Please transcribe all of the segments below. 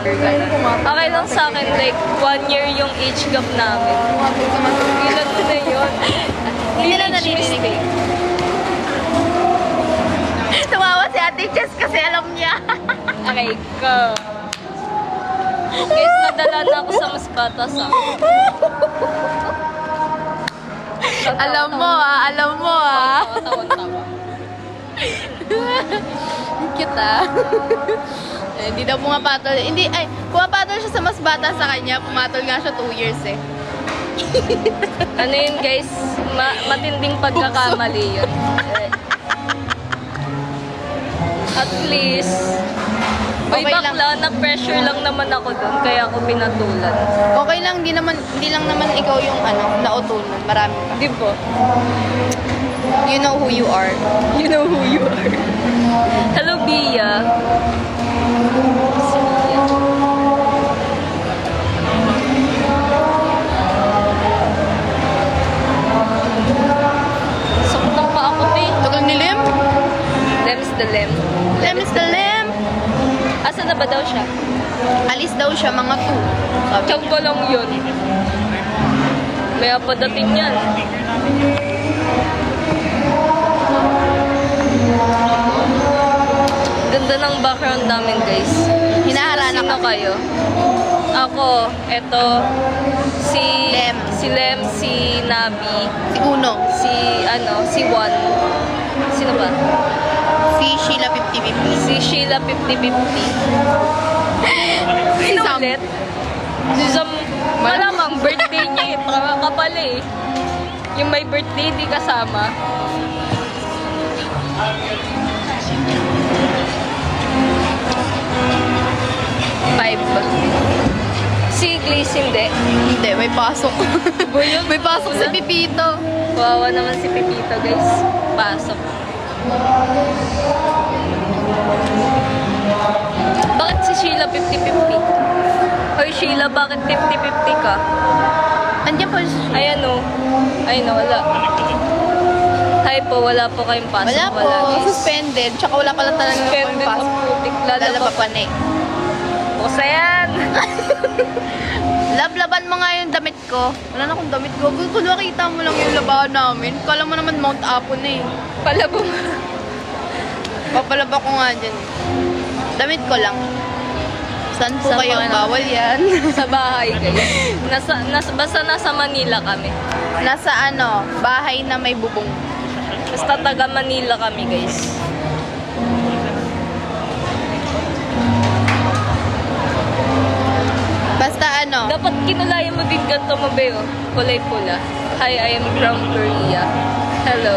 Okay lang sa akin, like, 1 year yung age gap namin. Ilan ko na yun? Hindi na naririnig. Tumawa si Ate Chess kasi alam niya. Okay, go. Guys, nadala na ako sa mas bata sa Alam mo ah. Tawa. Cute ah. Hindi daw pumapatol. Hindi, ay, pumapatol siya sa mas bata sa kanya. Pumatol nga siya 2 years eh. Ano yun, guys? Matinding pagkakamali yun. At least, may Okay lang. bakla na pressure lang naman ako doon, kaya ako pinatulan. Okay lang, hindi lang naman ikaw yung nautunan. Marami ka. Di ba? You know who you are. You know who you are. Hello, Bia. Si Bia. Sakit ng paa ko, te. Tagal ni Lem. Lem's the lem. Lem is the Lem. Asa na ba daw siya? Alis daw siya mga 2. Sabi Tiyang ko lang yun. May padating yan. Ganda ng background namin, guys. Hinaharana Sino ka. kayo? Ako, eto, si Lem. si Lem, si Nabi, Si Uno. si Juan. Sino ba? Si Sheila 50-50. Si Sheila 50-50. Si Sino Sam. ulit? Si Sam. Malamang birthday niya. Tama ka pala eh. Yung may birthday, di kasama. Five. Si Glaze hindi. Hindi, may pasok. Buyog. May pasok si Pipito. Kawawa naman si Pepito, guys. Pasok. Bakit si Sheila 50-50? Hoy Sheila, bakit 50-50 ka? Andiyan po siya. Ayan o. Ayun o, wala. Hi po, wala po kayong pasok. Wala po. guys. Suspended. Tsaka wala pala talaga Suspended pasok. ang putik. Lalaba Lalaba pa na eh. Busa yan. Lablaban mo nga yung damit ko. Wala na akong damit ko. Kung nakita mo lang yung labahan namin, kala mo naman Mount Apo na eh. Palabong. Papalaba ko nga dyan. Damit ko lang. Saan po Saan kayo? po, ano? Bawal yan. Sa bahay, guys. Basta nasa Manila kami. Nasa bahay na may bubong. Basta taga Manila kami, guys. Basta Dapat kinulayan mo din ganito mo, Beo. Kulay pula. Hi, I am from Korea. Hello.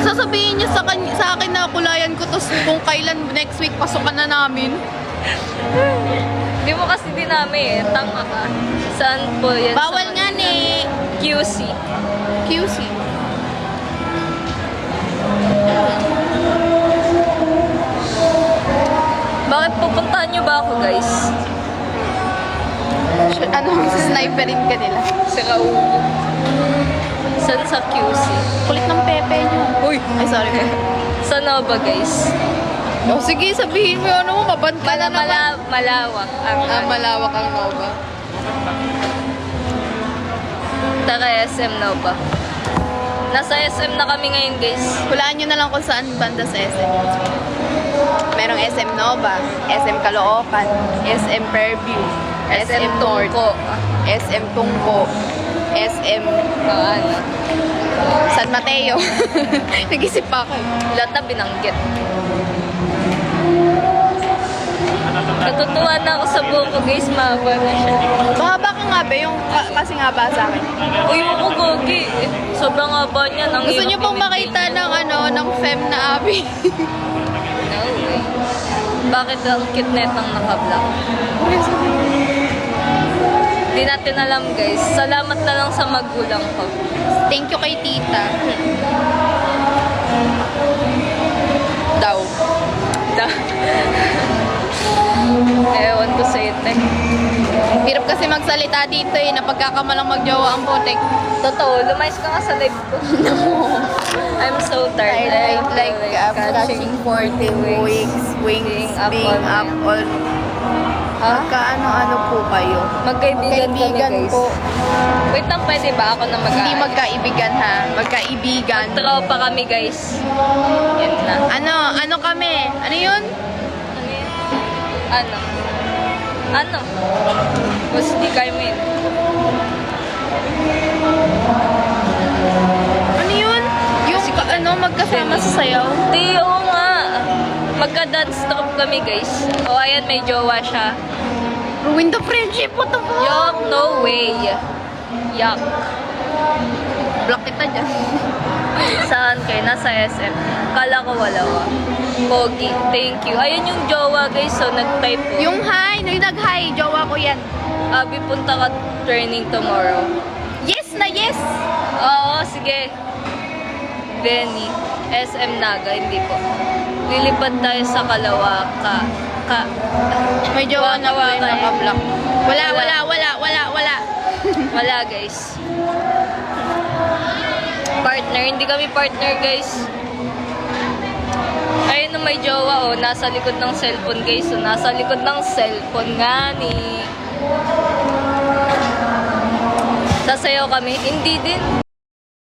sasabihin niya sa akin na kulayan ko, tapos kung kailan next week pasukan na namin. Di mo kasi dinami eh. Tanga ka. Saan po yan? Bawal nga ni QC. QC. Bakit pupuntahan nyo ba ako, guys? Sniperin ka nila. Sa kaulo. Saan sa QC? Kulit ng pepe niyo. Uy! Ay, sorry. Saan na ba, guys? Sige, sabihin mo yung mo, mabanta na naman. Malawak. Ang Malawak ang Nova. Taga SM Nova. Nasa SM na kami ngayon, guys. Hulaan nyo na lang kung saan banda sa SM. Merong SM Nova, SM Caloocan, SM Fairview, SM North, Tungko. SM Tungko, SM Ano? San Mateo. Nag-isip pa ako. Lahat na binanggit. Natutuwa na ako sa buhok ko, guys. Mahaba na siya. Mahaba ka nga ba? Yung kasi nga ba sa akin? Uy, ako gogi. Sobrang haba niyan. Ang Gusto hirap nyo pong i-maintain makita yun. ng fem na abi? No way. Bakit ang cute na itong naka-black? Hindi natin alam, guys. Salamat na lang sa magulang ko. Thank you kay tita. Daw. Ewan ko sa'yo, te. Hirap kasi magsalita dito eh, napagkakamalang magjowa ang putik. Totoo, lumayas ka nga sa live ko. I'm so tired. I like catching 40 weeks, wings, being up all. Magkaano-ano po kayo? Magkaibigan kami, guys. po. Wait lang, pwede ba ako na Hindi magkaibigan ha. Magkaibigan. Tropa kami, guys. Yan na. Ano kami? Ano yun? Ano yun? Ano? Ano? Basta di kayo min. Ano yun? Yung magkasama sa sayaw? Tiyo nga. Magka-dance troupe kami, guys. O, ayan, may jowa siya. Ruin the friendship. What the fuck? Yuck, no way. Yuck. Block kita dyan. Saan kayo? Nasa SM. Kala ko wala wa. Pogi, thank you. Ayun yung jowa, guys. So, nag-type po. Yung hi, nag-hi. Jowa ko yan. Abi, punta ka training tomorrow. Yes na yes! Oo, sige. Benny. SM Naga, hindi po. Lilipad tayo sa Kalawaka. May jowa na Wala, ba wala. naka-block? Wala. Wala, guys. Partner, hindi kami partner, guys. Ayun na may jowa, oh. Nasa likod ng cellphone, guys. So, nasa likod ng cellphone nga ni... Sasayaw kami. Hindi din.